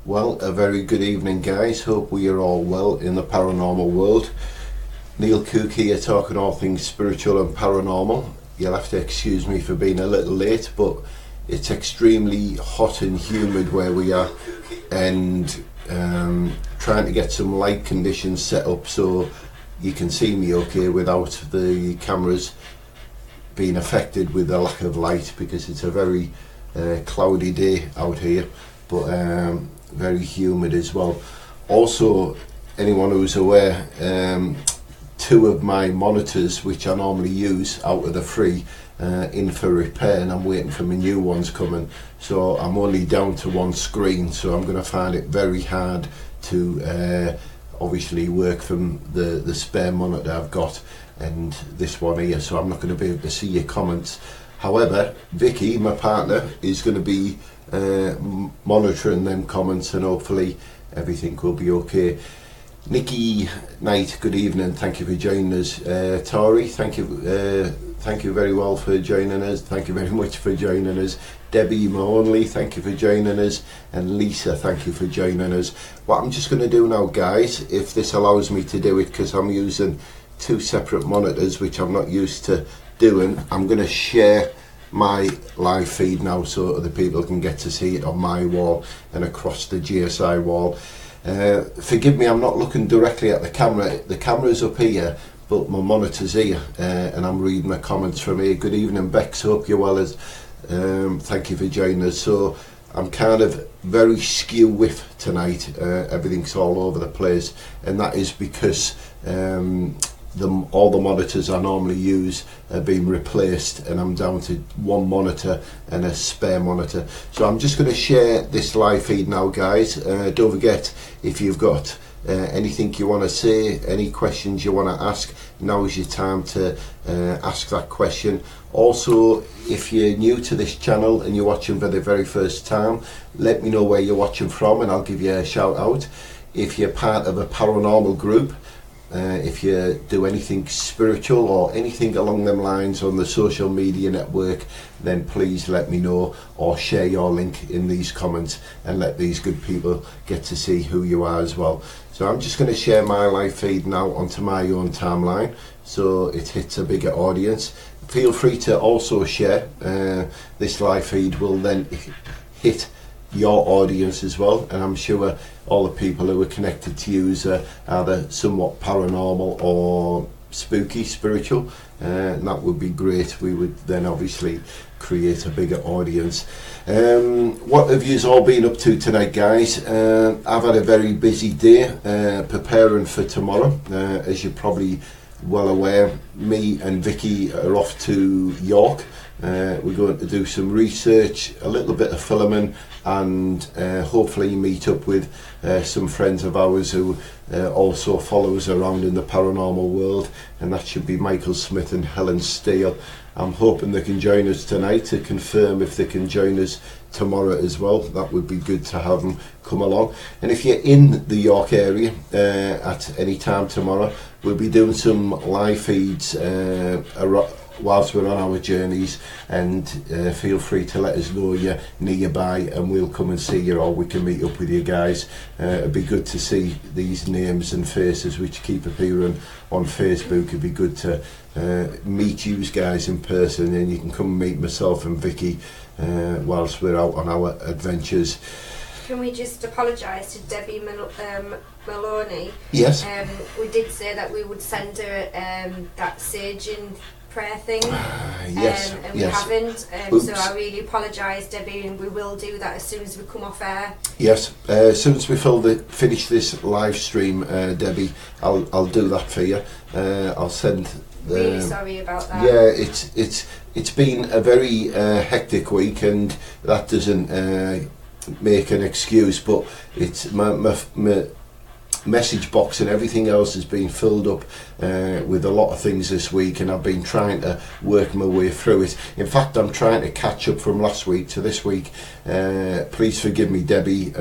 Well, a very good evening, guys. Hope we are all well in the paranormal world. Neil Cook here, talking all things spiritual and paranormal. You'll have to excuse me for being a little late, but it's extremely hot and humid where we are, and trying to get some light conditions set up so you can see me okay without the cameras being affected with the lack of light, because it's a very cloudy day out here, but very humid as well. Also, anyone who's aware, two of my monitors, which I normally use out of the free, in for repair, and I'm waiting for my new ones coming, so I'm only down to one screen, so I'm going to find it very hard to obviously work from the spare monitor I've got and this one here, so I'm not going to be able to see your comments. However, Vicky, my partner, is going to be monitoring them comments, and hopefully everything will be okay. Nikki Knight, good evening, thank you for joining us. Tori, thank you very well for joining us, thank you very much for joining us. Debbie Mahoney, thank you for joining us, and Lisa, thank you for joining us. What I'm just going to do now, guys, if this allows me to do it, because I'm using two separate monitors which I'm not used to doing, I'm going to share my live feed now so other people can get to see it on my wall and across the GSI wall. Forgive me, I'm not looking directly at the camera. The camera's up here, but my monitor's here, and I'm reading the comments from here. Good evening, Bex, hope you're well. Thank you for joining us. So I'm kind of very skew with tonight. Everything's all over the place, and that is because all the monitors I normally use are being replaced, and I'm down to one monitor and a spare monitor. So I'm just going to share this live feed now, guys. Don't forget, if you've got anything you want to say, any questions you want to ask, now is your time to ask that question. Also, if you're new to this channel and you're watching for the very first time, let me know where you're watching from and I'll give you a shout out. If you're part of a paranormal group, if you do anything spiritual or anything along them lines on the social media network, then please let me know, or share your link in these comments and let these good people get to see who you are as well. So I'm just going to share my live feed now onto my own timeline so it hits a bigger audience. Feel free to also share. This live feed will then hit your audience as well, and I'm sure all the people who are connected to you are either somewhat paranormal or spooky, spiritual, and that would be great. We would then obviously create a bigger audience. What have you all been up to tonight, guys? I've had a very busy day preparing for tomorrow. As you're probably well aware, me and Vicky are off to York. We're going to do some research, a little bit of filming, and hopefully meet up with some friends of ours who also follow us around in the paranormal world, and that should be Michael Smith and Helen Steele. I'm hoping they can join us tonight, to confirm if they can join us tomorrow as well. That would be good to have them come along. And if you're in the York area at any time tomorrow, we'll be doing some live feeds whilst we're on our journeys, and feel free to let us know you're nearby and we'll come and see you, or we can meet up with you guys. It'd be good to see these names and faces which keep appearing on Facebook. It'd be good to meet you guys in person, and you can come and meet myself and Vicky whilst we're out on our adventures. Can we just apologise to Debbie Maloney? Yes. We did say that we would send her that sage and prayer thing, yes, and we haven't, so I really apologise, Debbie, and we will do that as soon as we come off air. Yes, as soon as we finish this live stream, Debbie, I'll do that for you. I'll send. Really sorry about that. Yeah, it's been a very hectic week, and that doesn't make an excuse, but it's message box and everything else has been filled up with a lot of things this week, and I've been trying to work my way through it. In fact, I'm trying to catch up from last week to this week. Please forgive me, Debbie,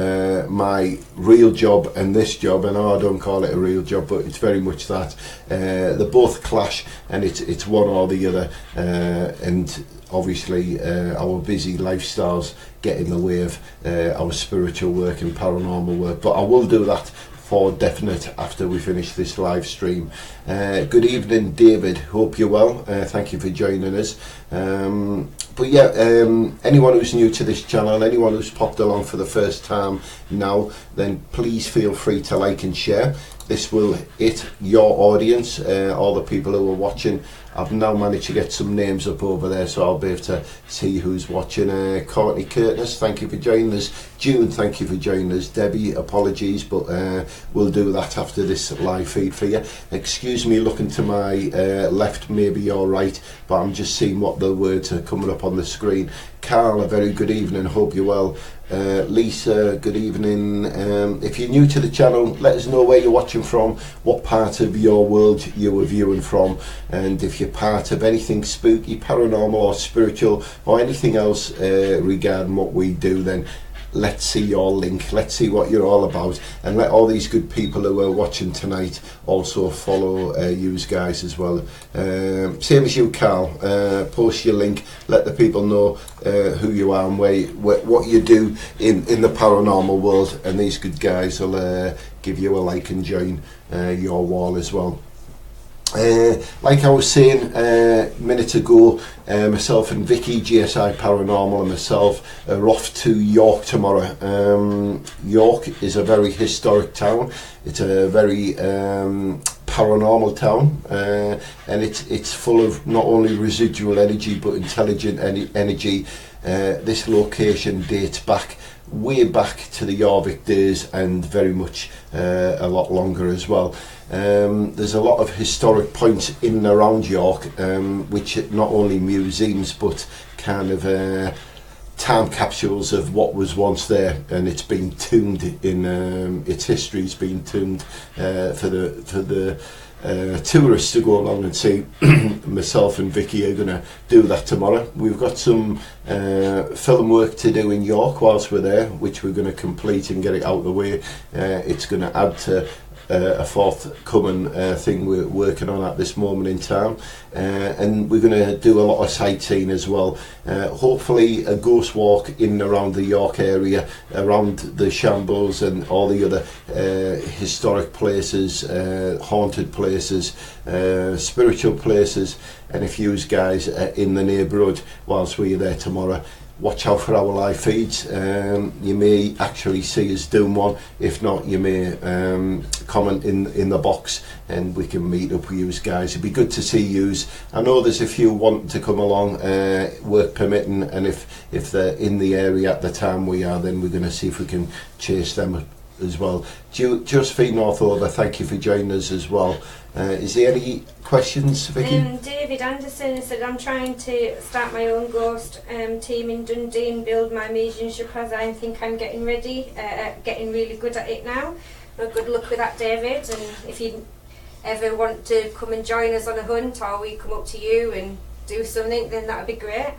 my real job and this job, and I don't call it a real job, but it's very much that. They both clash, and it's one or the other, and obviously our busy lifestyles get in the way of our spiritual work and paranormal work, but I will do that for definite after we finish this live stream. Good evening, David, hope you're well. Thank you for joining us. But yeah, anyone who's new to this channel, anyone who's popped along for the first time now, then please feel free to like and share. This will hit your audience, all the people who are watching. I've now managed to get some names up over there, so I'll be able to see who's watching. Courtney Curtis, thank you for joining us. June, thank you for joining us. Debbie, apologies, but we'll do that after this live feed for you. Excuse me looking to my left, maybe you're right, but I'm just seeing what the words are coming up on the screen. Carl, a very good evening, hope you're well. Lisa, good evening. If you're new to the channel, let us know where you're watching from, what part of your world you were viewing from, and if you're part of anything spooky, paranormal or spiritual, or anything else regarding what we do, then let's see your link, let's see what you're all about, and let all these good people who are watching tonight also follow you guys as well. Same as you, Carl, post your link, let the people know who you are and what you do in the paranormal world, and these good guys will give you a like and join your wall as well. Like I was saying a minute ago, myself and Vicky, GSI Paranormal, and myself are off to York tomorrow. York is a very historic town. It's a very paranormal town, and it's full of not only residual energy but intelligent energy. This location dates back way back to the Jorvik days, and very much a lot longer as well. There's a lot of historic points in and around York, which not only museums but kind of time capsules of what was once there, and it's been tombed in its history's been tombed for the tourists to go along and see. Myself and Vicky are going to do that tomorrow. We've got some film work to do in York whilst we're there, which we're going to complete and get it out of the way. It's going to add to a forthcoming thing we're working on at this moment in time, and we're going to do a lot of sightseeing as well. Hopefully a ghost walk in and around the York area, around the shambles and all the other historic places, haunted places, spiritual places, and if you guys are in the neighbourhood whilst we're there tomorrow, watch out for our live feeds. You may actually see us doing one. If not, you may comment in the box and we can meet up with you guys. It'd be good to see yous. I know there's a few wanting to come along, work permitting, and if they're in the area at the time we are, then we're going to see if we can chase them as well. Josephine Northover, thank you for joining us as well. Is there any questions, Vicky? David Anderson said, I'm trying to start my own ghost team in Dundee and build my mediumship as I think I'm getting ready, getting really good at it now. Well, good luck with that, David, and if you ever want to come and join us on a hunt, or we come up to you and do something, then that would be great.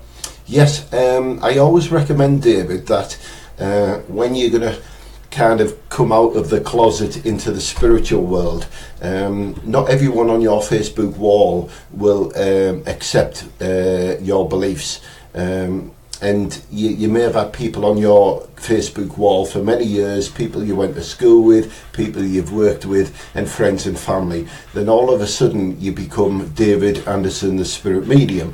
Yes, I always recommend, David, that when you're going to kind of come out of the closet into the spiritual world, not everyone on your Facebook wall will accept your beliefs, and you may have had people on your Facebook wall for many years, people you went to school with, people you've worked with, and friends and family. Then all of a sudden you become David Anderson, the spirit medium.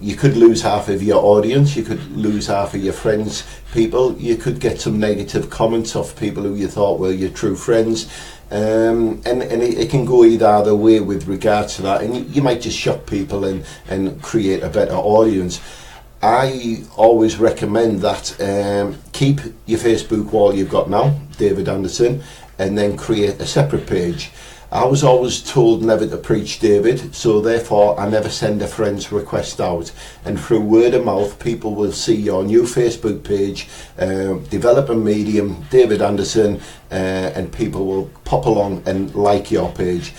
You could lose half of your audience, you could lose half of your friends, people, you could get some negative comments off people who you thought were your true friends. And it can go either way with regards to that, and you might just shock people and create a better audience. I always recommend that keep your Facebook wall you've got now, David Anderson, and then create a separate page. I was always told never to preach, David, so therefore I never send a friend's request out. And through word of mouth, people will see your new Facebook page, Developer Medium, David Anderson, and people will pop along and like your page.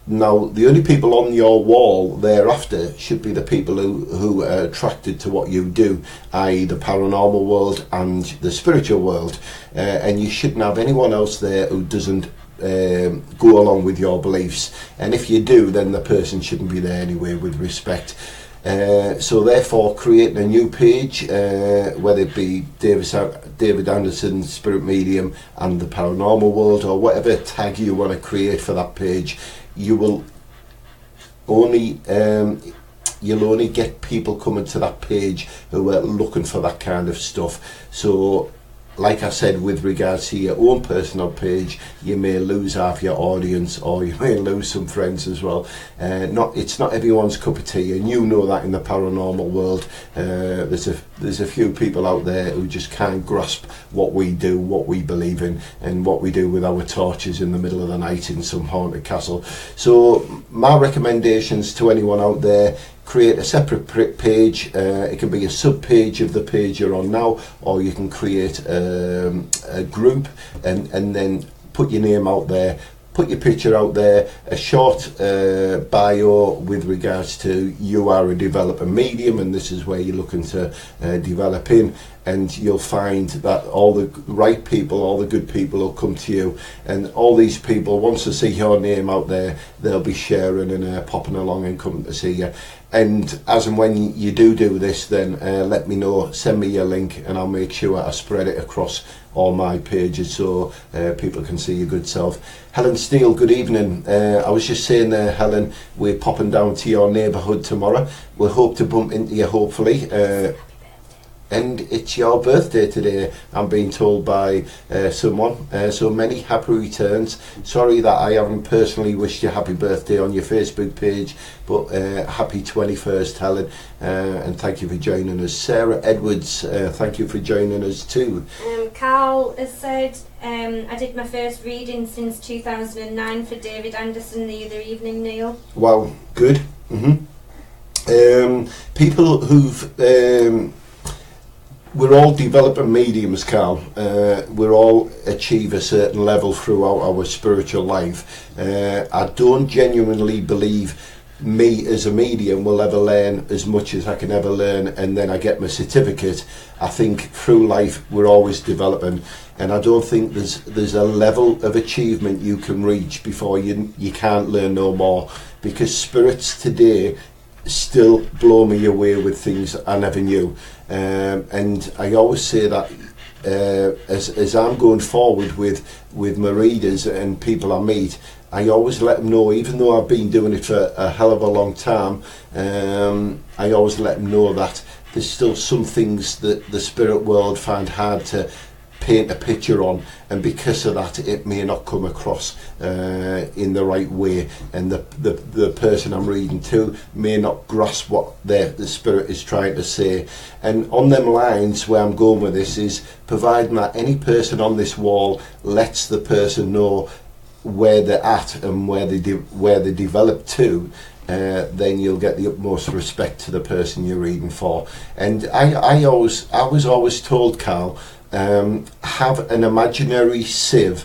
Now, the only people on your wall thereafter should be the people who are attracted to what you do, i.e. the paranormal world and the spiritual world. And you shouldn't have anyone else there who doesn't go along with your beliefs. And if you do, then the person shouldn't be there anyway, with respect. So therefore, creating a new page, whether it be David Anderson, Spirit Medium and the Paranormal World, or whatever tag you want to create for that page, you will only you'll only get people coming to that page who are looking for that kind of stuff. So like I said, with regards to your own personal page, you may lose half your audience, or you may lose some friends as well. It's not everyone's cup of tea, and you know that in the paranormal world. There's a few people out there who just can't grasp what we do, what we believe in, and what we do with our torches in the middle of the night in some haunted castle. So my recommendations to anyone out there: create a separate page. It can be a sub page of the page you're on now, or you can create a group and then put your name out there, put your picture out there, a short bio with regards to you are a developer medium and this is where you're looking to develop in, and you'll find that all the right people, all the good people will come to you, and all these people, once they see your name out there, they'll be sharing and popping along and coming to see you. And as and when you do this, then let me know, send me your link, and I'll make sure I spread it across all my pages so people can see your good self. Helen Steele, good evening. I was just saying there, Helen, we're popping down to your neighbourhood tomorrow. We'll hope to bump into you, hopefully. And it's your birthday today, I'm being told by someone. So many happy returns. Sorry that I haven't personally wished you happy birthday on your Facebook page, but happy 21st, Helen. And thank you for joining us. Sarah Edwards, thank you for joining us too. Carl has said, I did my first reading since 2009 for David Anderson the other evening, Neil. Wow, good. People who've... we're all developer mediums, Carl. We're all achieve a certain level throughout our spiritual life. I don't genuinely believe me as a medium will ever learn as much as I can ever learn and then I get my certificate. I think through life we're always developing, and I don't think there's a level of achievement you can reach before you can't learn no more, because spirits today still blow me away with things I never knew. And I always say that as I'm going forward with my readers and people I meet, I always let them know, even though I've been doing it for a hell of a long time, I always let them know that there's still some things that the spirit world find hard to paint a picture on, and because of that it may not come across in the right way, and the person I'm reading to may not grasp what the spirit is trying to say. And on them lines, where I'm going with this is, providing that any person on this wall lets the person know where they're at and where they develop to, then you'll get the utmost respect to the person you're reading for. And I was always told, Carl, have an imaginary sieve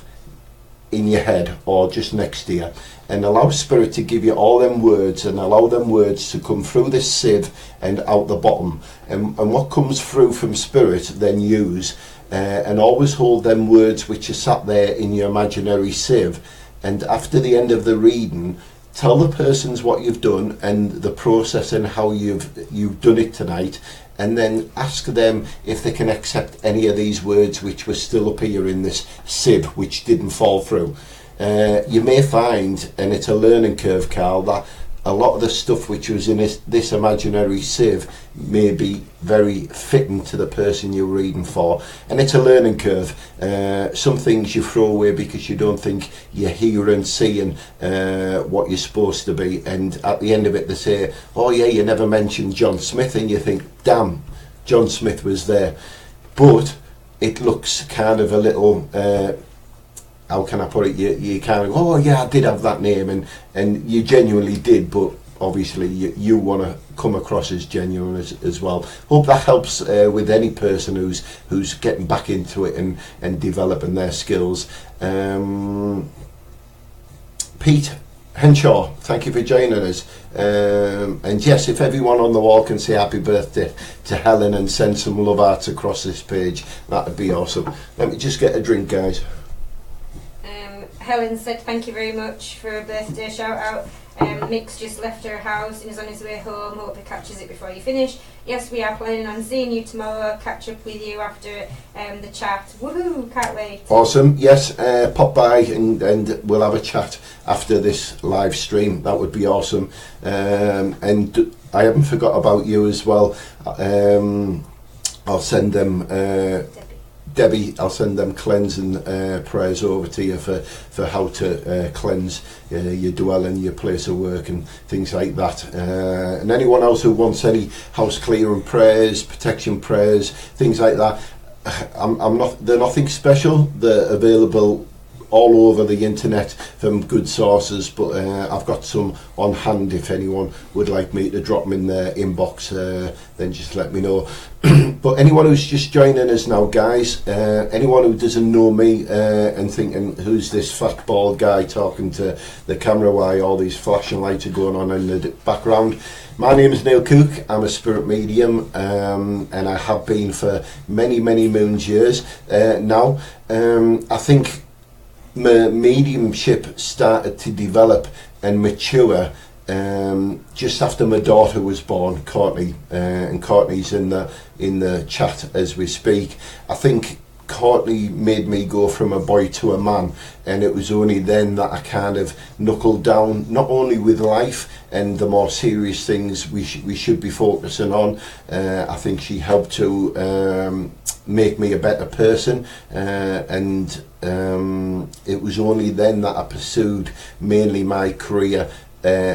in your head or just next to you, and allow spirit to give you all them words, and allow them words to come through this sieve and out the bottom, and what comes through from spirit then use, and always hold them words which are sat there in your imaginary sieve, and after the end of the reading, tell the persons what you've done and the process and how you've done it tonight, and then ask them if they can accept any of these words which were still up here in this sieve which didn't fall through. You may find, and it's a learning curve, Carl, that a lot of the stuff which was in this imaginary sieve may be very fitting to the person you're reading for, and it's a learning curve. Some things you throw away because you don't think you're hearing, seeing what you're supposed to be, and at the end of it they say, oh yeah, you never mentioned John Smith, and you think, damn, John Smith was there. But it looks kind of a little how can I put it, you kind of go, oh yeah, I did have that name, and you genuinely did, but obviously you want to come across as genuine as well. Hope that helps with any person who's getting back into it and developing their skills. Pete Henshaw, thank you for joining us. And yes, if everyone on the wall can say happy birthday to Helen and send some love arts across this page, that would be awesome. Let me just get a drink, guys. Helen said thank you very much for a birthday shout out. Mick's just left her house and is on his way home. Hope he catches it before you finish. Yes, we are planning on seeing you tomorrow. Catch up with you after the chat. Woohoo! Can't wait. Awesome. Yes, pop by and we'll have a chat after this live stream. That would be awesome. And I haven't forgot about you as well. I'll send them. Debbie, I'll send them cleansing prayers over to you for how to cleanse your dwelling, your place of work and things like that. And anyone else who wants any house clearing prayers, protection prayers, things like that, they're nothing special. They're available all over the internet from good sources, but I've got some on hand if anyone would like me to drop them in their inbox, then just let me know. But anyone who's just joining us now, guys, anyone who doesn't know me and thinking who's this fat bald guy talking to the camera while all these flashing lights are going on in the background, my name is Neil Cook. I'm a spirit medium, and I have been for many moons years now. I think my mediumship started to develop and mature just after my daughter was born, Courtney, and Courtney's in the chat as we speak. I think Courtney made me go from a boy to a man, and it was only then that I kind of knuckled down, not only with life and the more serious things we should be focusing on. I think she helped to make me a better person, and it was only then that I pursued mainly my career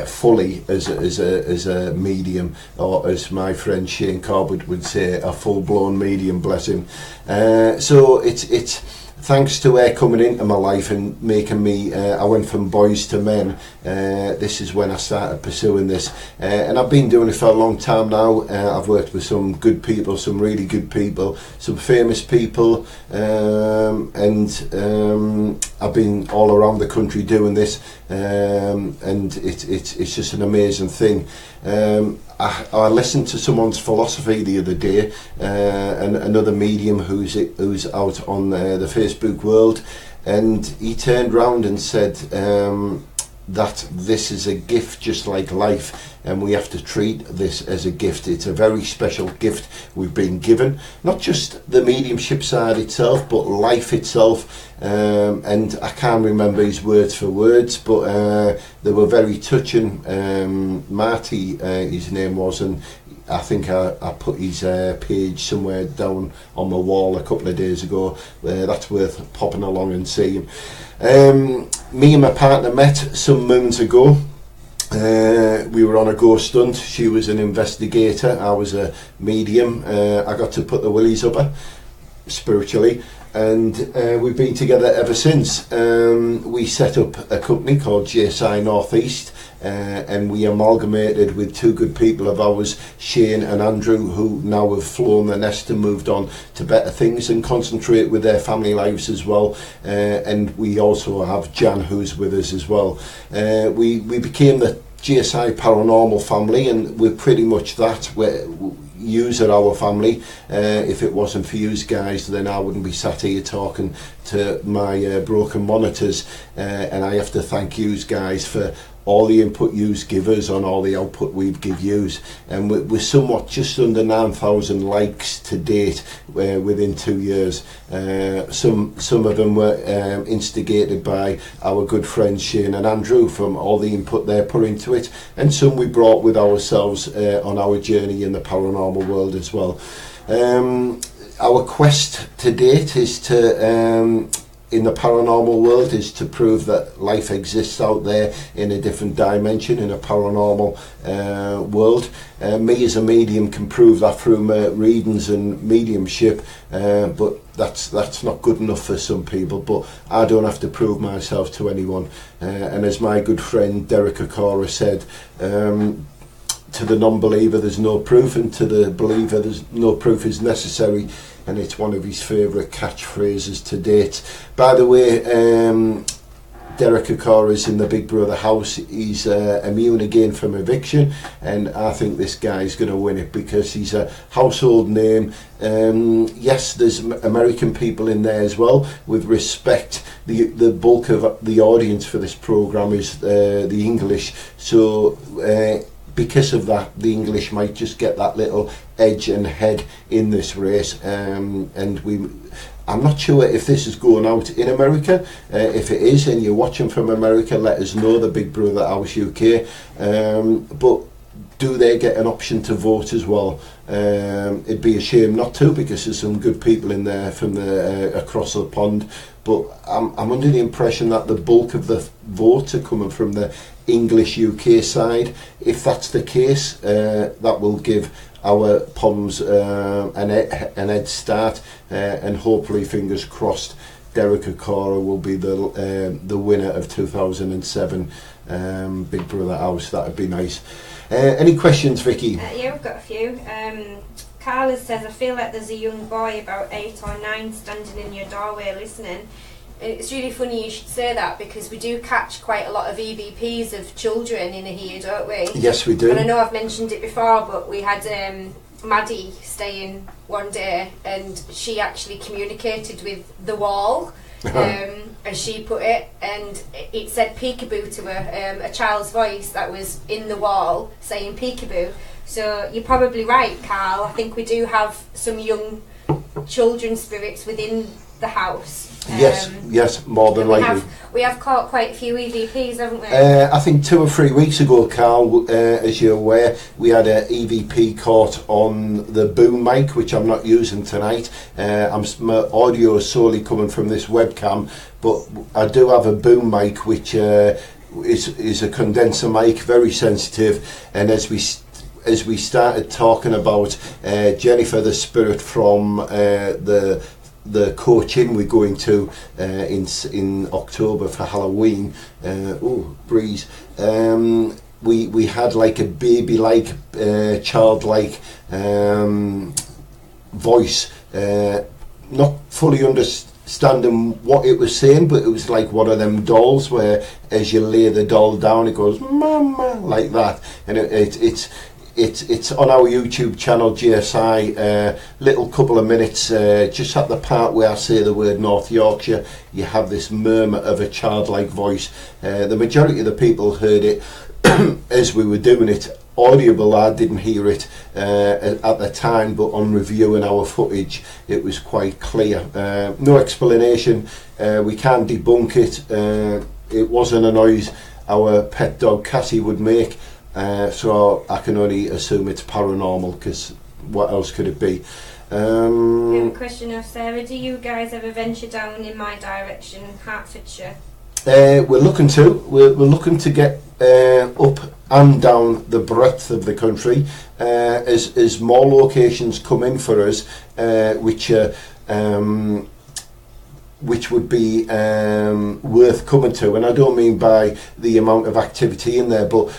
fully as a medium, or as my friend Shane Corbett would say, a full-blown medium, bless him. So it's thanks to her coming into my life and making me, I went from boys to men. This is when I started pursuing this, and I've been doing it for a long time now. I've worked with some good people, some really good people, some famous people, and I've been all around the country doing this, and it's just an amazing thing. I listened to someone's philosophy the other day, and another medium who's out on the Facebook world, and he turned round and said that this is a gift just like life, and we have to treat this as a gift. It's a very special gift we've been given, not just the mediumship side itself, but life itself. And I can't remember his words for words, but they were very touching. Marty, his name was, and I think I put his page somewhere down on my wall a couple of days ago. That's worth popping along and seeing. Me and my partner met some moons ago. We were on a ghost hunt. She was an investigator, I was a medium. I got to put the willies up her spiritually, and we've been together ever since. We set up a company called GSI Northeast, and we amalgamated with two good people of ours, Shane and Andrew, who now have flown the nest and moved on to better things and concentrate with their family lives as well. And we also have Jan, who's with us as well. We became the GSI Paranormal family, and we're pretty much that. Yous are our family. If it wasn't for yous guys, then I wouldn't be sat here talking to my broken monitors, and I have to thank yous guys for all the input yous give us on all the output we give yous. And we're somewhat just under 9,000 likes to date within 2 years. Some of them were instigated by our good friends Shane and Andrew from all the input they put into it, and some we brought with ourselves on our journey in the paranormal world as well. Our quest to date is to in the paranormal world is to prove that life exists out there in a different dimension, in a paranormal world. Me as a medium can prove that through my readings and mediumship, but that's not good enough for some people, but I don't have to prove myself to anyone. And as my good friend Derek Okora said, to the non-believer there's no proof, and to the believer there's no proof is necessary, and it's one of his favourite catchphrases to date. By the way, Derek Okora is in the Big Brother house. He's immune again from eviction, and I think this guy's going to win it because he's a household name. Yes, there's American people in there as well. With respect, the bulk of the audience for this programme is the English, so because of that, the English might just get that little edge and head in this race, and I'm not sure if this is going out in America. If it is and you're watching from America, let us know, the Big Brother House UK. But do they get an option to vote as well? It'd be a shame not to, because there's some good people in there from the across the pond. But I'm under the impression that the bulk of the votes are coming from the English UK side. If that's the case, that will give our Poms an head start, and hopefully, fingers crossed, Derek Okora will be the winner of 2007 Big Brother House. That'd be nice. Any questions, Vicky? Yeah, we've got a few. Carla says, I feel like there's a young boy about 8 or 9 standing in your doorway listening. It's really funny you should say that, because we do catch quite a lot of EVPs of children in here, don't we? Yes, we do. And I know I've mentioned it before, but we had Maddie staying one day, and she actually communicated with the wall, as she put it, and it said peekaboo to her, a child's voice that was in the wall saying peekaboo. So you're probably right, Carl. I think we do have some young children spirits within the house. Yes, more than likely. We have caught quite a few EVPs, haven't we? I think 2 or 3 weeks ago, Carl, as you're aware, we had an EVP caught on the boom mic, which I'm not using tonight. My audio is solely coming from this webcam, but I do have a boom mic, which is a condenser mic, very sensitive. And as we started talking about Jennifer, the spirit from the coaching we're going to in October for Halloween, breeze, we had like a baby-like, childlike voice, not fully understanding what it was saying, but it was like one of them dolls where as you lay the doll down it goes mama, like that. And it's on our YouTube channel, GSI, little couple of minutes, just at the part where I say the word North Yorkshire, you have this murmur of a childlike voice. The majority of the people heard it as we were doing it audible. I didn't hear it at the time, but on reviewing our footage it was quite clear. No explanation, we can't debunk it. It wasn't a noise our pet dog Cassie would make. So I can only assume it's paranormal, because what else could it be? We have a question of Sarah. Do you guys ever venture down in my direction, Hertfordshire? We're looking to get up and down the breadth of the country, as more locations come in for us, which would be worth coming to. And I don't mean by the amount of activity in there, but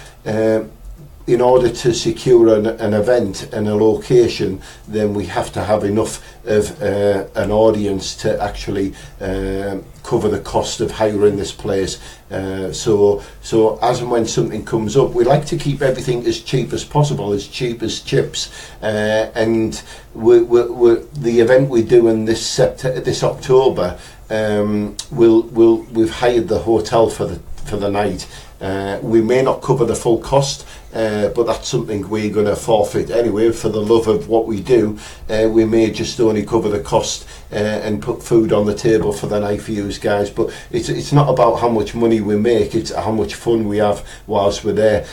in order to secure an event and a location, then we have to have enough of an audience to actually cover the cost of hiring this place. So as and when something comes up, we like to keep everything as cheap as possible, as cheap as chips. And the event we're doing this October, we've hired the hotel for the night. We may not cover the full cost, but that's something we're going to forfeit anyway for the love of what we do. We may just only cover the cost and put food on the table for the night for you guys, but it's not about how much money we make, it's how much fun we have whilst we're there.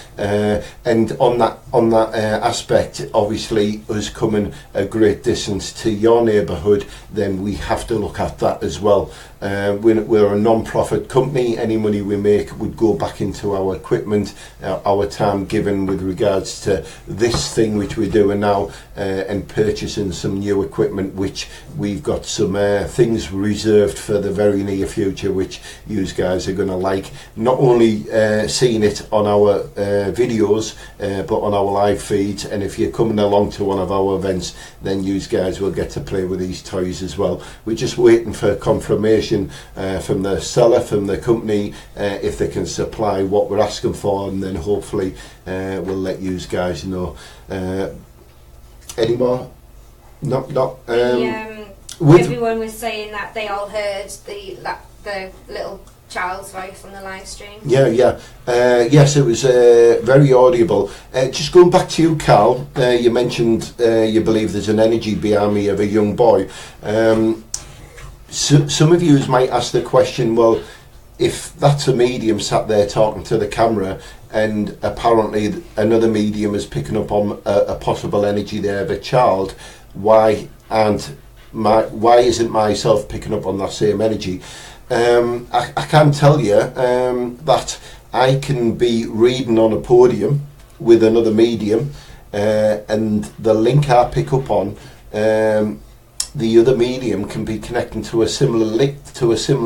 And on that aspect, obviously us coming a great distance to your neighbourhood, then we have to look at that as well. We're a non-profit company. Any money we make would go back into our equipment, our time given even with regards to this thing which we're doing now, and purchasing some new equipment, which we've got some things reserved for the very near future, which you guys are going to like. Not only seeing it on our videos, but on our live feeds, and if you're coming along to one of our events, then you guys will get to play with these toys as well. We're just waiting for confirmation from the seller, from the company, if they can supply what we're asking for, and then hopefully we'll let you guys know. Any more? Everyone was saying that they all heard the little child's voice on the live stream. Yes, it was very audible. Just going back to you, Carl, you mentioned you believe there's an energy behind me of a young boy. Some of you might ask the question, well, if that's a medium sat there talking to the camera, and apparently another medium is picking up on a possible energy there of a child, why isn't myself picking up on that same energy? I can tell you that I can be reading on a podium with another medium, and the link I pick up on, the other medium can be connecting to a similar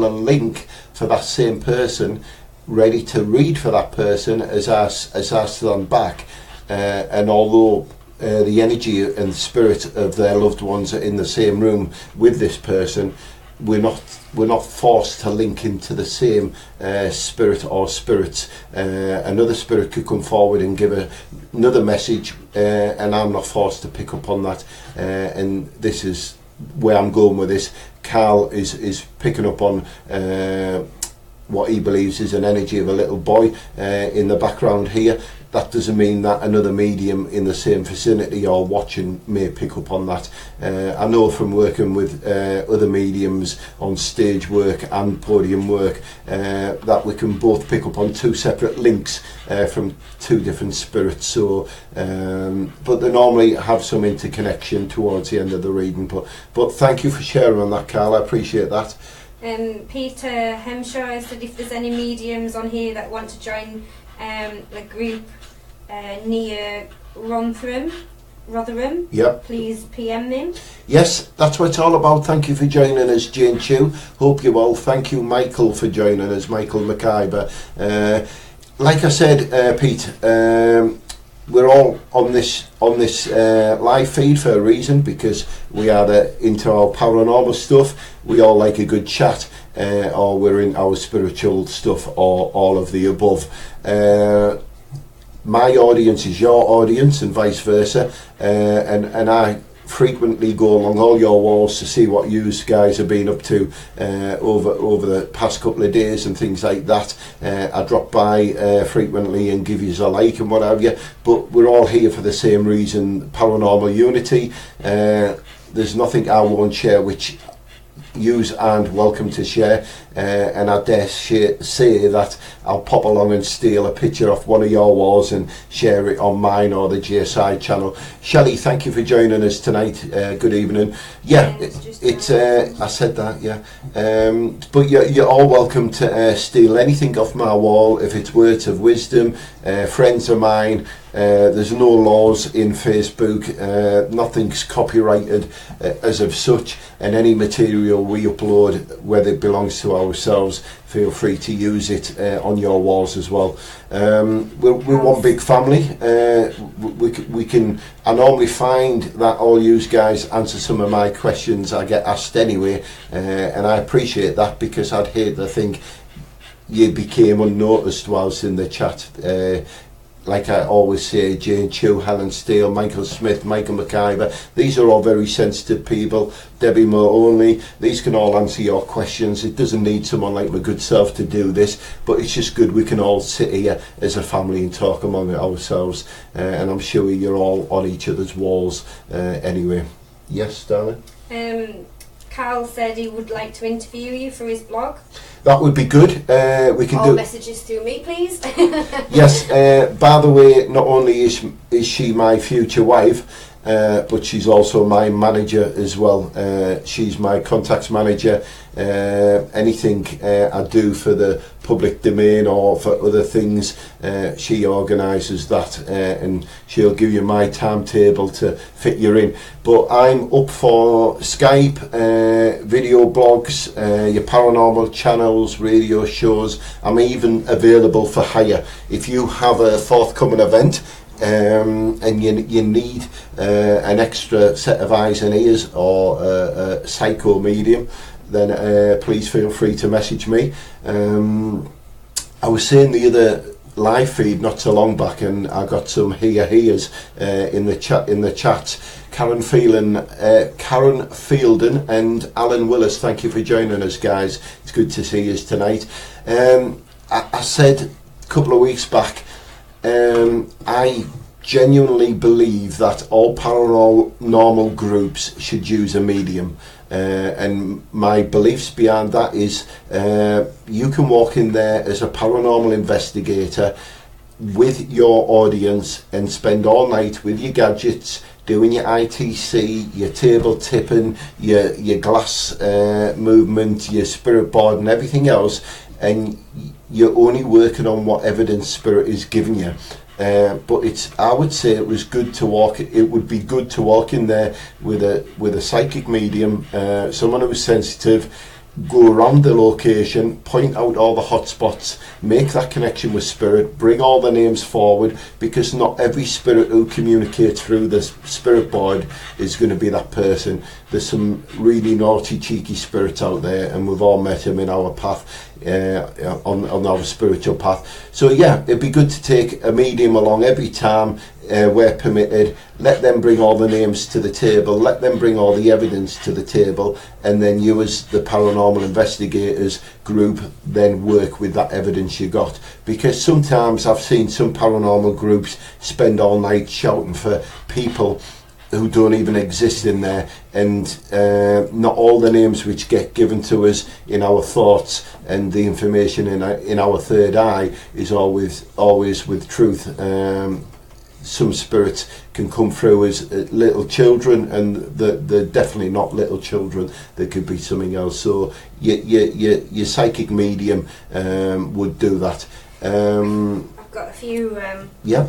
link for that same person, ready to read for that person as I stand back, and although the energy and spirit of their loved ones are in the same room with this person, we're not forced to link into the same spirit or spirits. Another spirit could come forward and give another message, and I'm not forced to pick up on that. And this is where I'm going with this. Carl is picking up on what he believes is an energy of a little boy in the background here. That doesn't mean that another medium in the same vicinity or watching may pick up on that. I know from working with other mediums on stage work and podium work that we can both pick up on two separate links from two different spirits. So, but they normally have some interconnection towards the end of the reading. But thank you for sharing on that, Carl. I appreciate that. Peter Hemshaw said if there's any mediums on here that want to join the group near Rotherham, please PM them. Yes, that's what it's all about. Thank you for joining us, Jane Chu. Hope you well. Thank you, Michael, for joining us, Michael McIver. Like I said, Pete, we're all on this live feed for a reason, because we are into our paranormal stuff. We all like a good chat, or we're in our spiritual stuff, or all of the above. My audience is your audience, and vice versa, and I frequently go along all your walls to see what you guys have been up to over the past couple of days and things like that. I drop by frequently and give you a like and what have you, but we're all here for the same reason: paranormal unity. There's nothing I won't share which yous aren't welcome to share, and I dare say that I'll pop along and steal a picture off one of your walls and share it on mine or the GSI channel. Shelley, thank you for joining us tonight. Good evening. Yeah, it's I said that, yeah. But you're all welcome to steal anything off my wall if it's words of wisdom, friends of mine. There's no laws in Facebook, nothing's copyrighted as of such, and any material we upload, whether it belongs to ourselves, feel free to use it on your walls as well. We're one big family. I normally find that all you guys answer some of my questions I get asked anyway, and I appreciate that, because I'd hate to think you became unnoticed whilst in the chat. Like I always say, Jane Chu, Helen Steele, Michael Smith, Michael McIver, these are all very sensitive people. Debbie Mahoney, these can all answer your questions. It doesn't need someone like my good self to do this, but it's just good we can all sit here as a family and talk among ourselves, and I'm sure you're all on each other's walls anyway. Yes, darling? Carl said he would like to interview you for his blog. That would be good. We can all messages to me, please. Yes. By the way, not only is she my future wife, but she's also my manager as well. She's my contacts manager. Anything I do for the public domain or for other things, she organises that, and she'll give you my timetable to fit you in. But I'm up for Skype, video blogs, your paranormal channels, radio shows. I'm even available for hire. If you have a forthcoming event and you need an extra set of eyes and ears or a psycho medium, then please feel free to message me. I was saying the other live feed not so long back, and I got some hears in the chat. Karen Fielden and Alan Willis, thank you for joining us, guys. It's good to see you tonight. I said a couple of weeks back, I genuinely believe that all paranormal groups should use a medium. And my beliefs behind that is you can walk in there as a paranormal investigator with your audience and spend all night with your gadgets, doing your ITC, your table tipping, your glass movement, your spirit board and everything else, and you're only working on what evidence spirit is giving you. But I would say it would be good to walk in there with a psychic medium, someone who's sensitive, go around the location, point out all the hot spots, make that connection with spirit, bring all the names forward, because not every spirit who communicates through the spirit board is going to be that person. There's some really naughty, cheeky spirits out there, and we've all met them in our path, on our spiritual path. So yeah, it'd be good to take a medium along every time where permitted. Let them bring all the names to the table, let them bring all the evidence to the table, and then you as the paranormal investigators group then work with that evidence you got. Because sometimes I've seen some paranormal groups spend all night shouting for people who don't even exist in there, and not all the names which get given to us in our thoughts and the information in our third eye is always with truth. Some spirits can come through as little children, and they're definitely not little children. They could be something else. So your psychic medium would do that. I've got a few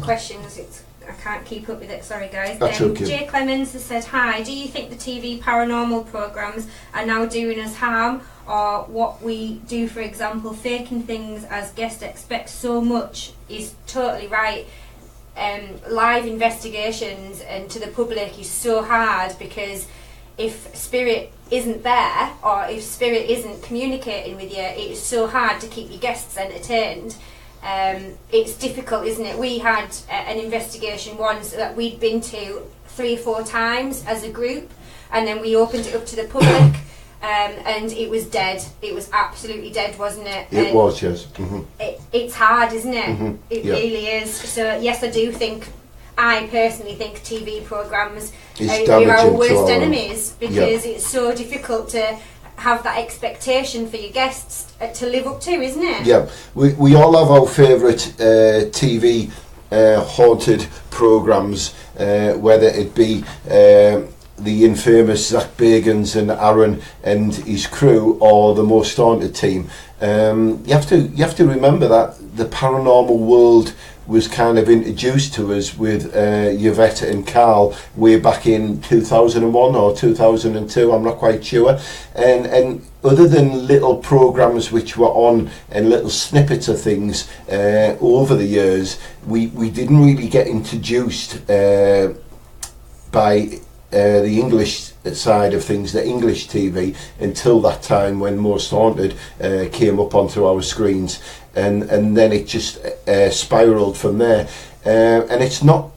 questions. I can't keep up with it, sorry guys. That's okay. Jay Clemens has said, hi, do you think the TV paranormal programmes are now doing us harm, or what we do, for example, faking things as guests expect so much is totally right? Live investigations and to the public is so hard, because if spirit isn't there or if spirit isn't communicating with you, it is so hard to keep your guests entertained. It's difficult, isn't it? We had an investigation once that we'd been to 3 or 4 times as a group, and then we opened it up to the public, and it was dead. It was absolutely dead, wasn't it? It was, yes. It's hard, isn't it? It Yeah. really is. So yes, I personally think TV programmes It's are our damaging worst to our enemies, because it's so difficult to have that expectation for your guests to live up to, isn't it? Yeah, we all have our favourite TV haunted programmes, whether it be the infamous Zach Bagans and Aaron and his crew, or the Most Haunted team. You have to remember that the paranormal world was kind of introduced to us with Yvette and Carl way back in 2001 or 2002, I'm not quite sure, and other than little programs which were on and little snippets of things over the years, we didn't really get introduced by the English side of things, the English TV, until that time when Most Haunted came up onto our screens, and then it just spiraled from there. And it's not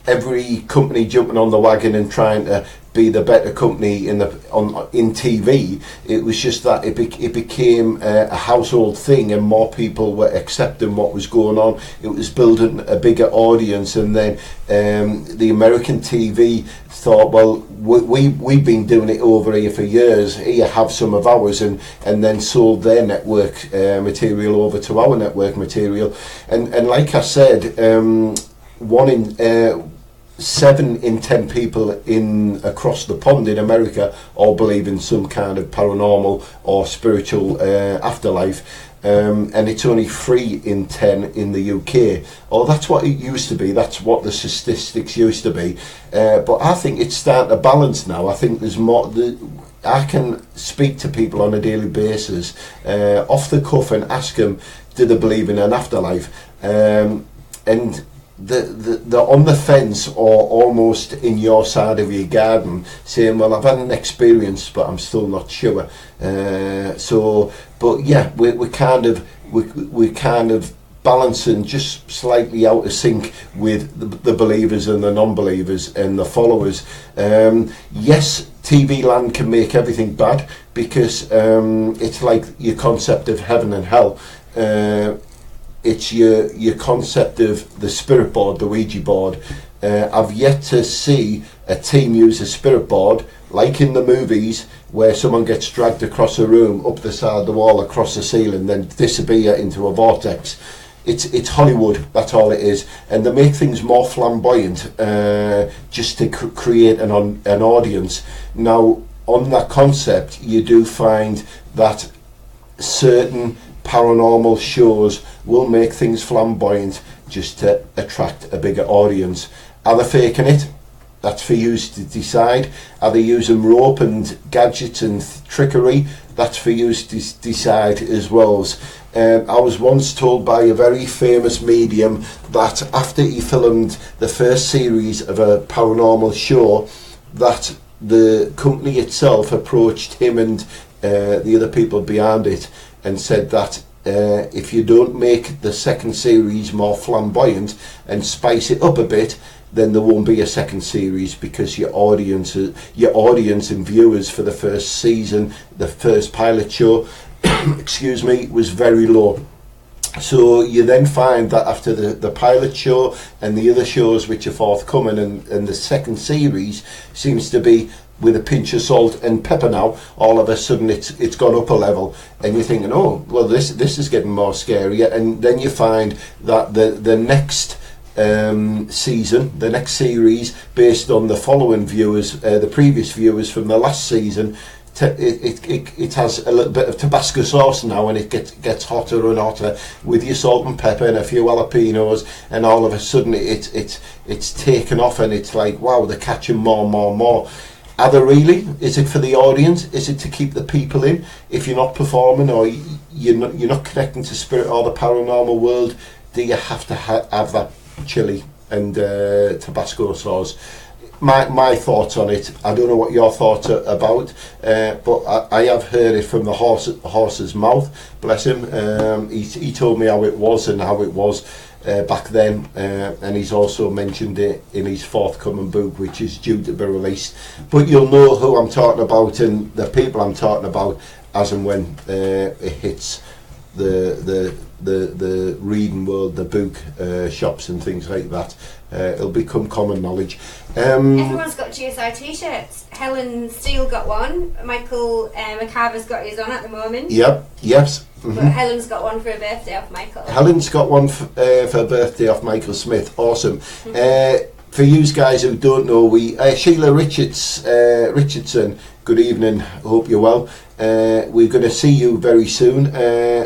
every company jumping on the wagon and trying to be the better company in TV. It was just that it became a household thing, and more people were accepting what was going on. It was building a bigger audience, and then the American TV thought, well, we've been doing it over here for years, here, have some of ours, and then sold their network material over to our network material. And like I said, 7 in 10 people across the pond in America all believe in some kind of paranormal or spiritual afterlife. And it's only 3 in 10 in the UK. Oh, that's what it used to be. That's what the statistics used to be. But I think it's starting to balance now. I think there's more. I can speak to people on a daily basis, off the cuff, and ask them, do they believe in an afterlife? And they're on the fence, or almost in your side of your garden, saying, well, I've had an experience, but I'm still not sure. But yeah, we're kind of balancing just slightly out of sync with the believers and the non-believers and the followers. Yes, TV land can make everything bad, because it's like your concept of heaven and hell. It's your concept of the spirit board, the Ouija board. I've yet to see a team use a spirit board like in the movies, where someone gets dragged across a room, up the side of the wall, across the ceiling, then disappear into a vortex. It's Hollywood, that's all it is, and they make things more flamboyant just to create an audience. Now, on that concept, you do find that certain paranormal shows will make things flamboyant just to attract a bigger audience. Are they faking it? That's for you to decide. Are they using rope and gadgets and trickery? That's for you to decide as well. I was once told by a very famous medium that after he filmed the first series of a paranormal show, that the company itself approached him and the other people behind it and said that if you don't make the second series more flamboyant and spice it up a bit, then there won't be a second series, because your audience and viewers for the first season, the first pilot show, excuse me, was very low. So you then find that after the pilot show and the other shows which are forthcoming, and the second series seems to be with a pinch of salt and pepper now, all of a sudden it's gone up a level, and you're thinking, oh, well, this is getting more scary. And then you find that the next season, the next series, based on the following viewers, the previous viewers from the last season, it has a little bit of Tabasco sauce now, and it gets hotter and hotter with your salt and pepper and a few jalapenos, and all of a sudden it's taken off, and it's like, wow, they're catching more. Are they really? Is it for the audience? Is it to keep the people in? If you're not performing, or you're not connecting to spirit or the paranormal world, do you have to have that chili and Tabasco sauce? My thoughts on it, I don't know what your thoughts are about, but I have heard it from the horse's mouth, bless him. He told me how it was and how it was back then, and he's also mentioned it in his forthcoming book, which is due to be released. But you'll know who I'm talking about and the people I'm talking about as and when it hits the reading world, the book shops and things like that. It'll become common knowledge. Everyone's got GSI t-shirts. Helen Steele got one. Michael McCarver's got his on at the moment. Yep. Yes. Mm-hmm. But Helen's got one for her birthday off Michael. Helen's got one for her birthday off Michael Smith. Awesome. Mm-hmm. For you guys who don't know, Sheila Richardson, good evening, hope you're well. We're going to see you very soon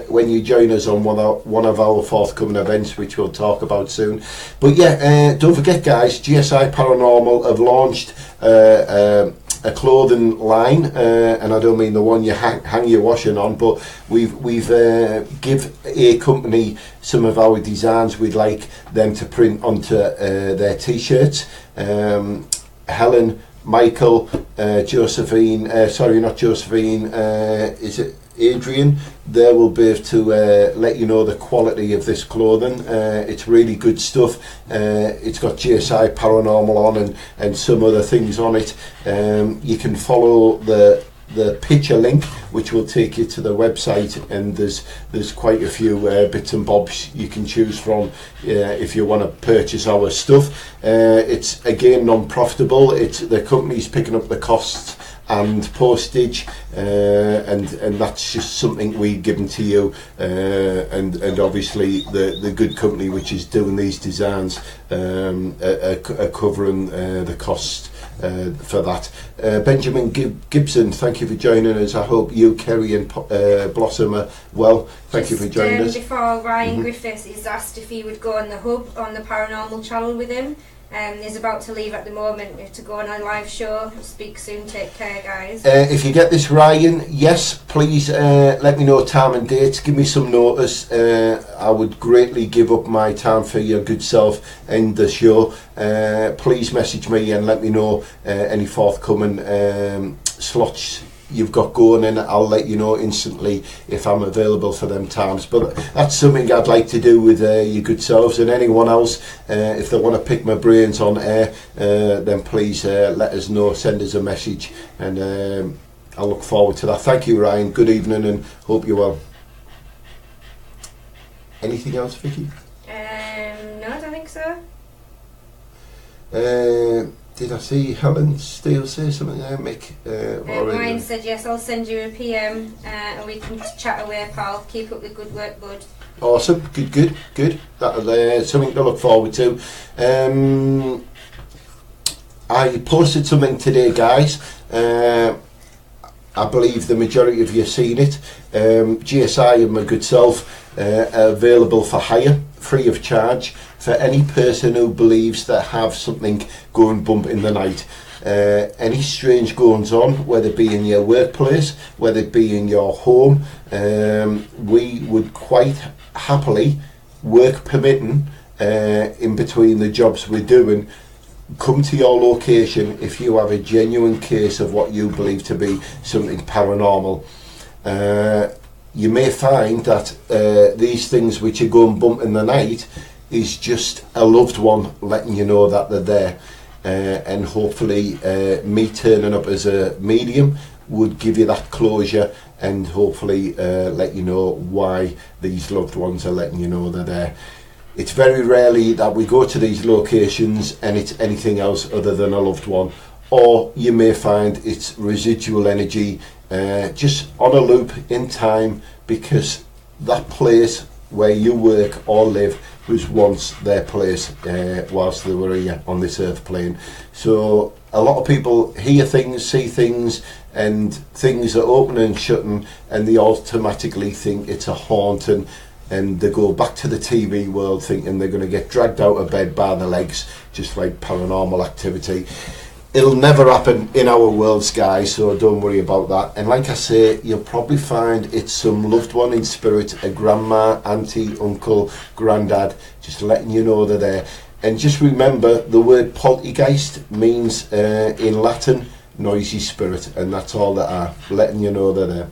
when you join us on one of our forthcoming events, which we'll talk about soon. But yeah, don't forget, guys, GSI Paranormal have launched a clothing line, and I don't mean the one you hang your washing on, but we've give a company some of our designs we'd like them to print onto their t-shirts. Helen, Michael, Josephine, sorry, not Josephine, is it Adrian? They will be able to let you know the quality of this clothing. It's really good stuff. It's got GSI Paranormal on and some other things on it. You can follow the picture link, which will take you to the website, and there's quite a few bits and bobs you can choose from if you want to purchase our stuff. It's again non-profitable. It's the company's picking up the costs and postage, and that's just something we've given to you, and obviously the good company which is doing these designs are covering the cost for that. Benjamin Gibson, thank you for joining us. I hope you, Kerry and Blossom are well. Thank you for joining us. Before Ryan Griffiths is asked if he would go on the hub on the Paranormal channel with him. He's about to leave at the moment. We have to go on a live show. Speak soon. Take care, guys. If you get this, Ryan, yes, please let me know time and dates. Give me some notice. I would greatly give up my time for your good self and the show. Please message me and let me know any forthcoming slots you've got going, and I'll let you know instantly if I'm available for them times. But that's something I'd like to do with your good selves, and anyone else if they want to pick my brains on air, then please let us know, send us a message, and I'll look forward to that. Thank you, Ryan. Good evening and hope you're well. Anything else, Vicky? No, I don't think so. Did I see Helen Steele say something there, Mick? Ryan said yes, I'll send you a PM and we can chat away, pal. Keep up the good work, bud. Awesome, good. That's something to look forward to. I posted something today, guys. I believe the majority of you have seen it. GSI and my good self are available for hire, free of charge, for any person who believes they have something going bump in the night. Any strange goings on, whether it be in your workplace, whether it be in your home, we would quite happily, work permitting, in between the jobs we're doing, come to your location if you have a genuine case of what you believe to be something paranormal. You may find that these things which are going bump in the night is just a loved one letting you know that they're there, and hopefully me turning up as a medium would give you that closure, and hopefully let you know why these loved ones are letting you know they're there. It's very rarely that we go to these locations and it's anything else other than a loved one, or you may find it's residual energy just on a loop in time, because that place where you work or live was once their place whilst they were here on this earth plane. So a lot of people hear things, see things, and things are opening and shutting, and they automatically think it's a haunting, and they go back to the TV world thinking they're going to get dragged out of bed by the legs, just like Paranormal Activity. It'll never happen in our worlds, guys, so don't worry about that. And like I say, you'll probably find it's some loved one in spirit, a grandma, auntie, uncle, granddad, just letting you know they're there. And just remember, the word poltergeist means in Latin, noisy spirit, and that's all they are, letting you know they're there.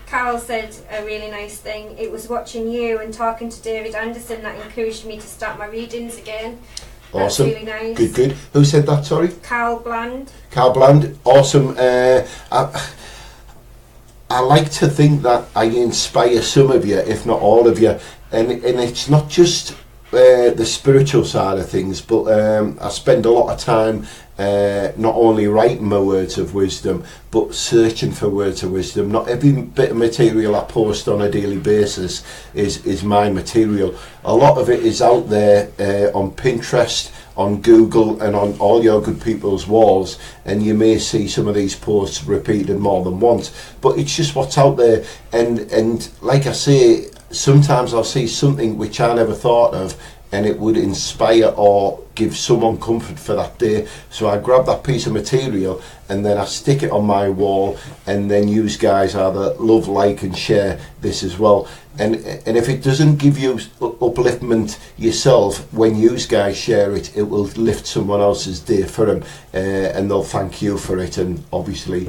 Carl said a really nice thing. It was watching you and talking to David Anderson that encouraged me to start my readings again. That's Awesome. Really nice. Good. Who said that, sorry? Carl Bland. Carl Bland, awesome. I like to think that I inspire some of you, if not all of you, and it's not just the spiritual side of things, but I spend a lot of time not only writing my words of wisdom, but searching for words of wisdom. Not every bit of material I post on a daily basis is my material. A lot of it is out there on Pinterest, on Google, and on all your good people's walls, and you may see some of these posts repeated more than once, but it's just what's out there. And like I say, sometimes I'll see something which I never thought of, and it would inspire or give someone comfort for that day. So I grab that piece of material and then I stick it on my wall, and then you guys either love, like and share this as well. And if it doesn't give you upliftment yourself, when you guys share it, it will lift someone else's day for them, and they'll thank you for it, and obviously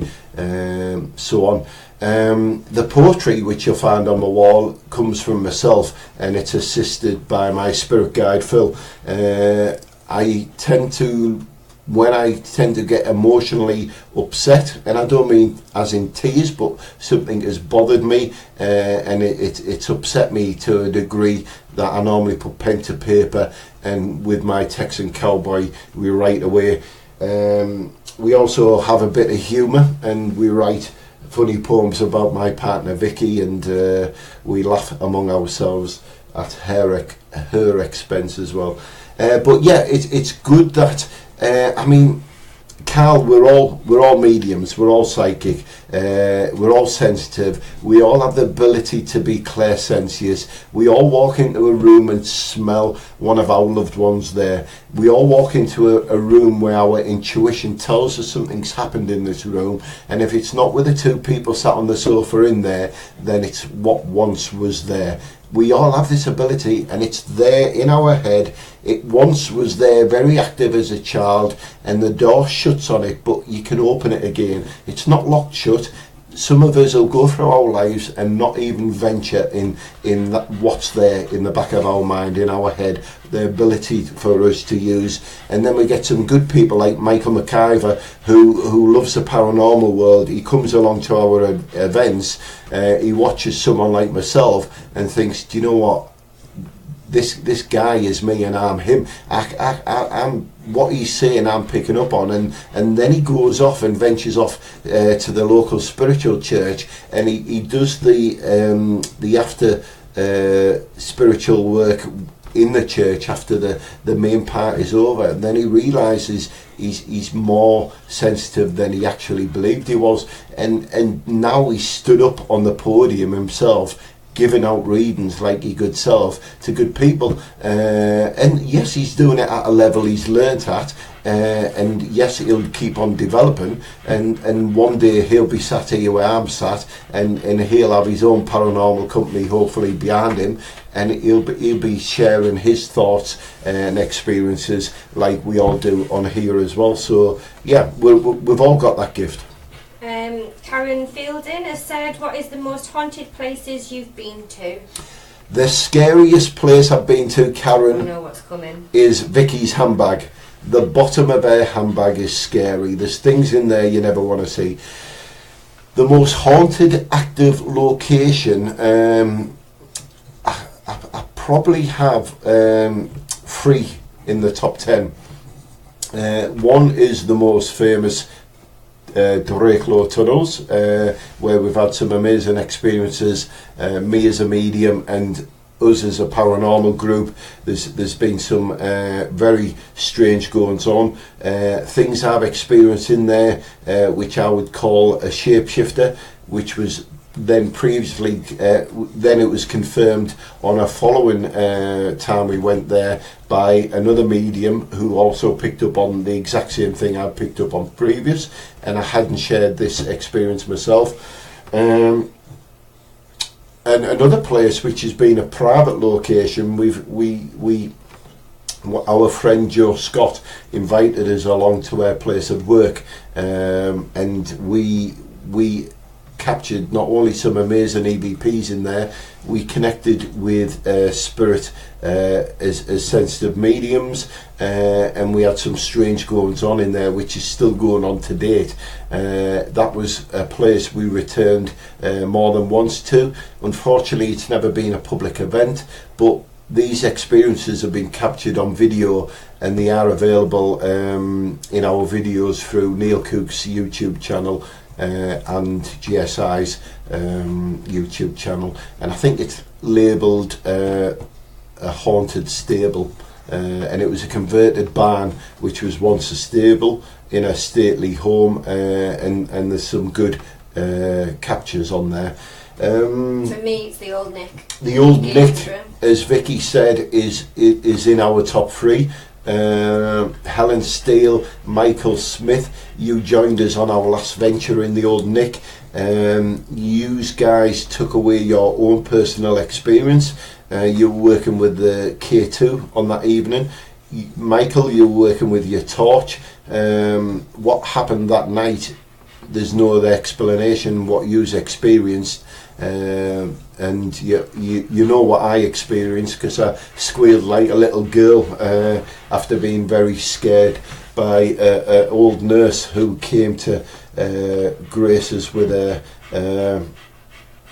so on. The poetry which you'll find on my wall comes from myself, and it's assisted by my spirit guide Phil. When I tend to get emotionally upset, and I don't mean as in tears, but something has bothered me, and it's upset me to a degree that I normally put pen to paper, and with my Texan cowboy we write away. We also have a bit of humour, and we write funny poems about my partner Vicky, and we laugh among ourselves at her expense as well. But yeah, it's good that I mean, Carl, we're all mediums, we're all psychic, we're all sensitive, we all have the ability to be clairsentient. We all walk into a room and smell one of our loved ones there. We all walk into a room where our intuition tells us something's happened in this room, and if it's not with the two people sat on the sofa in there, then it's what once was there. We all have this ability, and it's there in our head. It once was there, very active as a child, and the door shuts on it, but you can open it again. It's not locked shut. Some of us will go through our lives and not even venture in that, what's there in the back of our mind, in our head, the ability for us to use. And then we get some good people like Michael McIver, who loves the paranormal world. He comes along to our events, he watches someone like myself and thinks, do you know what? This guy is me and I'm him. I'm what he's saying I'm picking up on, and then he goes off and ventures off to the local spiritual church, and he does the after spiritual work in the church after the main part is over, and then he realizes he's more sensitive than he actually believed he was, and now he stood up on the podium himself, giving out readings like he good self to good people, and yes, he's doing it at a level he's learnt at, and yes, he'll keep on developing, and one day he'll be sat here where I'm sat, and he'll have his own paranormal company hopefully behind him, and he'll be sharing his thoughts and experiences like we all do on here as well. So yeah, we've all got that gift. Karen Fielding has said, what is the most haunted places you've been to? The scariest place I've been to, Karen, I know what's coming, is Vicky's handbag. The bottom of her handbag is scary. There's things in there you never want to see. The most haunted active location, I probably have 3 in the top 10. One is the most famous Drakelow tunnels, where we've had some amazing experiences, me as a medium and us as a paranormal group. There's been some very strange goings on, things I've experienced in there, which I would call a shapeshifter, which was then previously then it was confirmed on a following time we went there by another medium who also picked up on the exact same thing I picked up on previous, and I hadn't shared this experience myself. And another place which has been a private location, our friend Joe Scott invited us along to our place of work, and we captured not only some amazing EVPs in there, we connected with spirit as sensitive mediums, and we had some strange goings on in there which is still going on to date. That was a place we returned more than once to. Unfortunately, it's never been a public event, but these experiences have been captured on video, and they are available in our videos through Neil Cook's YouTube channel and GSI's YouTube channel, and I think it's labelled a haunted stable, and it was a converted barn which was once a stable in a stately home, and there's some good captures on there. For me, it's the Old Nick. The Old Nick, as Vicky said, is in our top 3. Helen Steele, Michael Smith, you joined us on our last venture in the Old Nick. You guys took away your own personal experience. You were working with the K2 on that evening. Michael, you were working with your torch. What happened that night, there's no other explanation what you've experienced. And you know what I experienced, because I squealed like a little girl after being very scared by an old nurse who came to grace us with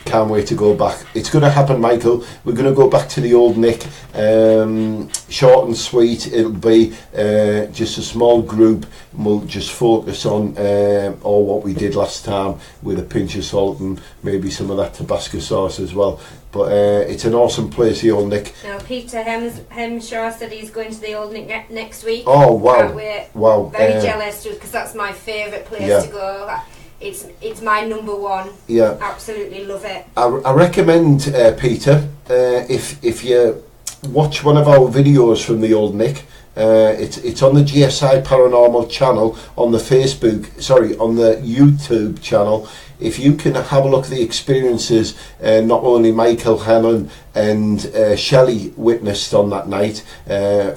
Can't wait to go back. It's going to happen, Michael. We're going to go back to the old Nick. Short and sweet. It'll be just a small group. And we'll just focus on all what we did last time with a pinch of salt and maybe some of that Tabasco sauce as well. But it's an awesome place, the old Nick. Now, Peter Hemshaw said he's going to the old Nick next week. Oh, wow. Can't wait. Wow. Very jealous, because that's my favourite place to go. It's my number one. Yeah. Absolutely love it. I recommend, Peter, if you watch one of our videos from the old Nick, it's on the GSI Paranormal channel on the on the YouTube channel. If you can have a look at the experiences not only Michael, Helen and Shelley witnessed on that night,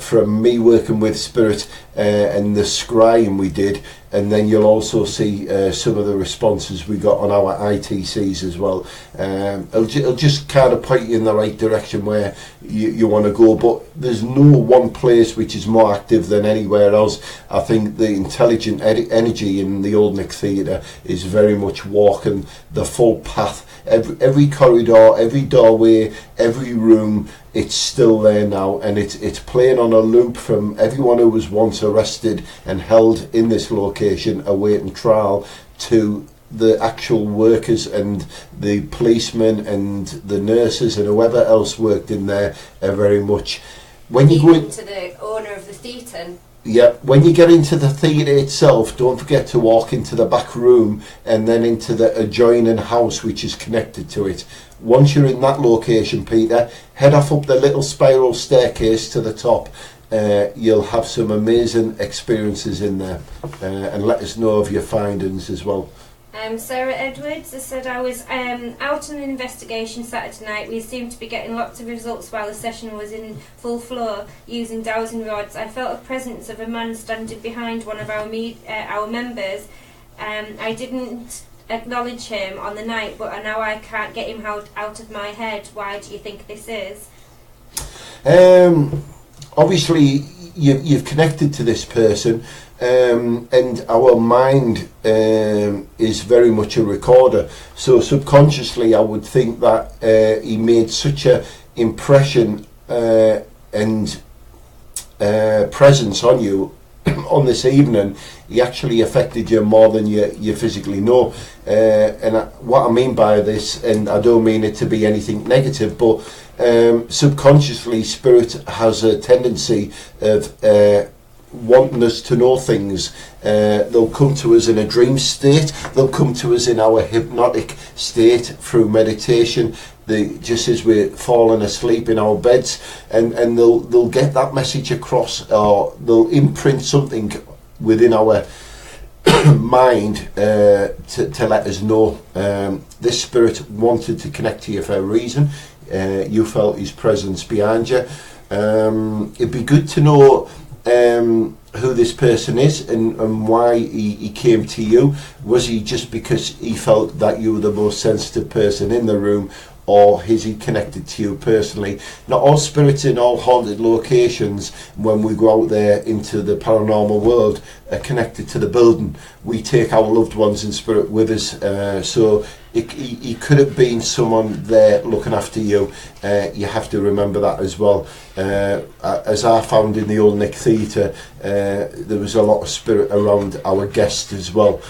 from me working with Spirit and the scrying we did, and then you'll also see some of the responses we got on our ITCs as well. It'll just kind of point you in the right direction where you want to go, but there's no one place which is more active than anywhere else. I think the intelligent energy in the Old Nick Theatre is very much walking the full path. Every corridor, every doorway, every room, it's still there now, and it's playing on a loop from everyone who was once arrested and held in this location awaiting trial to the actual workers and the policemen and the nurses and whoever else worked in there are very much. When you go into the owner of the theatre. Yeah, when you get into the theatre itself, don't forget to walk into the back room and then into the adjoining house which is connected to it. Once you're in that location, Peter, head off up the little spiral staircase to the top. You'll have some amazing experiences in there, and let us know of your findings as well. Sarah Edwards has said, I was out on an investigation Saturday night. We seemed to be getting lots of results while the session was in full flow using dowsing rods. I felt a presence of a man standing behind one of our members. I didn't acknowledge him on the night, but now I can't get him out of my head. Why do you think this is? Obviously you've connected to this person, and our mind is very much a recorder, so subconsciously I would think that he made such a impression and presence on you on this evening. He actually affected you more than you physically know, and what I mean by this, and I don't mean it to be anything negative, but subconsciously Spirit has a tendency of wanting us to know things. They'll come to us in a dream state, they'll come to us in our hypnotic state through meditation, just as we're falling asleep in our beds, and they'll get that message across, or they'll imprint something within our mind to let us know. This Spirit wanted to connect to you for a reason. You felt his presence behind you. It'd be good to know who this person is and why he came to you. Was he just because he felt that you were the most sensitive person in the room, or is he connected to you personally? Not all spirits in all haunted locations, when we go out there into the paranormal world, are connected to the building. We take our loved ones in spirit with us, so he could have been someone there looking after you. You have to remember that as well. As I found in the Old Nick Theatre, there was a lot of spirit around our guests as well.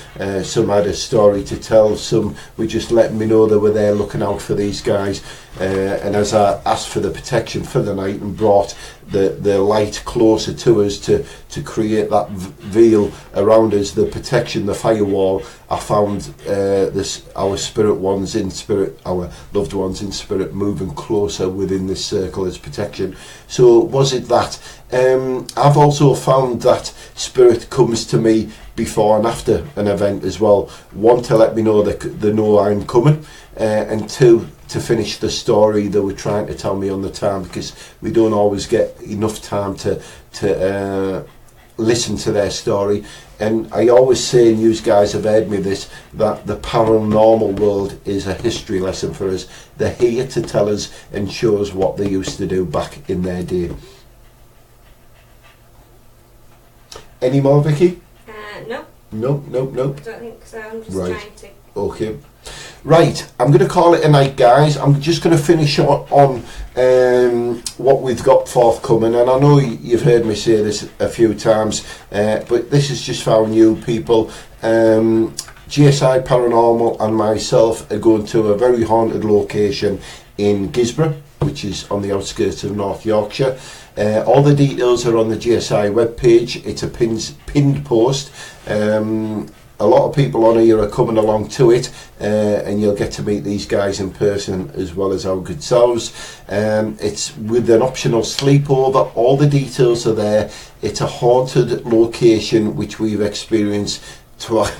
Some had a story to tell, some were just letting me know they were there looking out for these guys. And as I asked for the protection for the night and brought the light closer to us to create that veil around us, the protection, the firewall, I found our spirit ones in spirit, our loved ones in spirit, moving closer within this circle as protection. So was it that? I've also found that spirit comes to me before and after an event as well. One, to let me know they know I'm coming, and two, to finish the story they were trying to tell me on the time, because we don't always get enough time to listen to their story. And I always say, and you guys have heard me this, that the paranormal world is a history lesson for us. They're here to tell us and show us what they used to do back in their day. Any more, Vicky? No. No. I don't think so. I'm just trying to. Okay. Right, I'm going to call it a night, guys. I'm just going to finish on what we've got forthcoming, and I know you've heard me say this a few times, but this is just for our new people. GSI Paranormal and myself are going to a very haunted location in Gisborough, which is on the outskirts of North Yorkshire. All the details are on the GSI webpage. It's a pinned post. A lot of people on here are coming along to it, and you'll get to meet these guys in person as well as our good selves. It's with an optional sleepover. All the details are there. It's a haunted location which we've experienced twice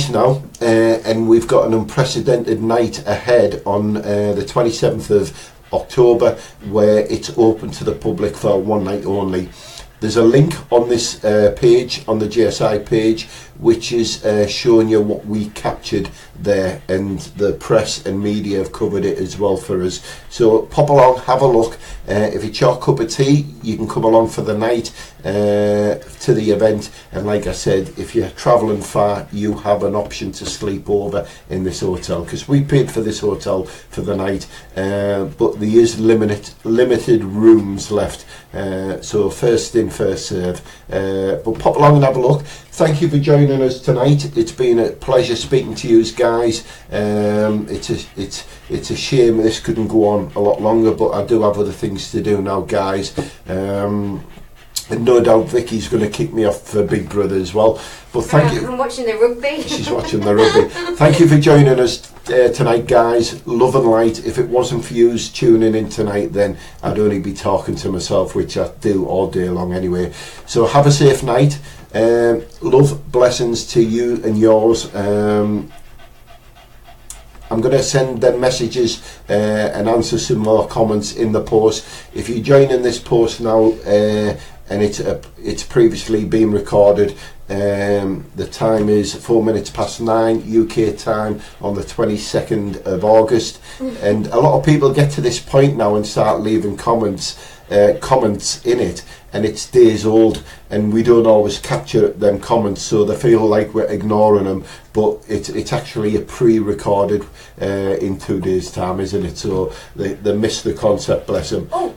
now, and we've got an unprecedented night ahead on the 27th of October, where it's open to the public for one night only. There's a link on this page, on the GSI page, which is showing you what we captured there, and the press and media have covered it as well for us. So pop along, have a look. If it's your cup of tea, you can come along for the night to the event. And like I said, if you're travelling far, you have an option to sleep over in this hotel, because we paid for this hotel for the night, but there is limited rooms left. So first in, first serve. But pop along and have a look. Thank you for joining us tonight. It's been a pleasure speaking to you guys. It's a shame this couldn't go on a lot longer, but I do have other things to do now, guys. And no doubt Vicky's going to kick me off for Big Brother as well. But thank you. I'm watching the rugby. She's watching the rugby. Thank you for joining us tonight, guys. Love and light. If it wasn't for you tuning in tonight, then I'd only be talking to myself, which I do all day long anyway. So have a safe night. Love, blessings to you and yours. I'm going to send them messages and answer some more comments in the post. If you join in this post now, and it's previously been recorded, the time is 4:09 UK time on the 22nd of August, and a lot of people get to this point now and start leaving comments in it, and it's days old, and we don't always capture them comments, so they feel like we're ignoring them, but it's actually a pre-recorded in 2 days time, isn't it? So they miss the concept, bless them. Oh,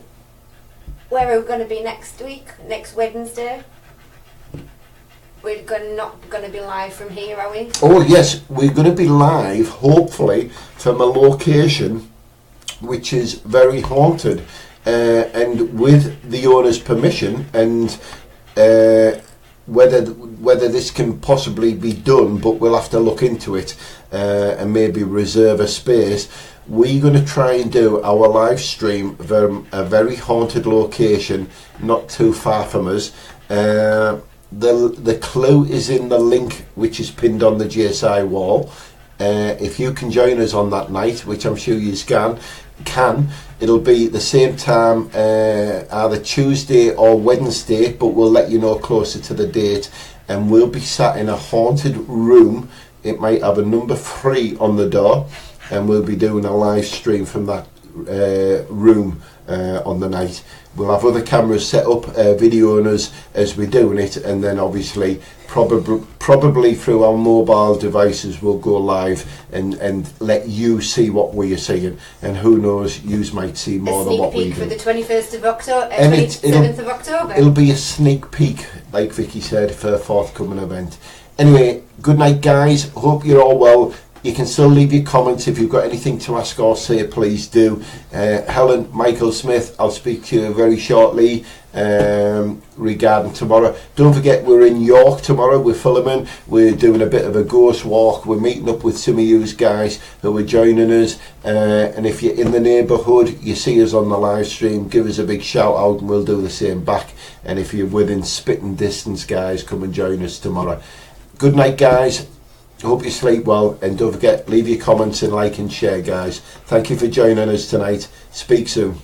where are we going to be next week? Next Wednesday? We're not going to be live from here, are we? Oh yes, we're going to be live, hopefully, from a location which is very haunted, and with the owner's permission, and whether this can possibly be done, but we'll have to look into it and maybe reserve a space. We're going to try and do our live stream from a very haunted location not too far from us. The clue is in the link which is pinned on the GSI wall. If you can join us on that night, which I'm sure you can, it'll be the same time, either Tuesday or Wednesday, but we'll let you know closer to the date, and we'll be sat in a haunted room. It might have a number 3 on the door, and we'll be doing a live stream from that room on the night. We'll have other cameras set up, videoing us as we're doing it, and then obviously probably through our mobile devices we'll go live and let you see what we are seeing, and who knows, you might see more than what we do. A sneak peek for the 21st of October, 27th of October. It'll be a sneak peek, like Vicky said, for a forthcoming event. Anyway, good night, guys. Hope you're all well. You can still leave your comments. If you've got anything to ask or say, please do. Helen, Michael Smith, I'll speak to you very shortly regarding tomorrow. Don't forget, we're in York tomorrow. We're filming. We're doing a bit of a ghost walk. We're meeting up with some of you guys who are joining us. And if you're in the neighbourhood, you see us on the live stream, give us a big shout out and we'll do the same back. And if you're within spitting distance, guys, come and join us tomorrow. Good night, guys. Hope you sleep well, and don't forget, leave your comments and like and share, guys. Thank you for joining us tonight. Speak soon.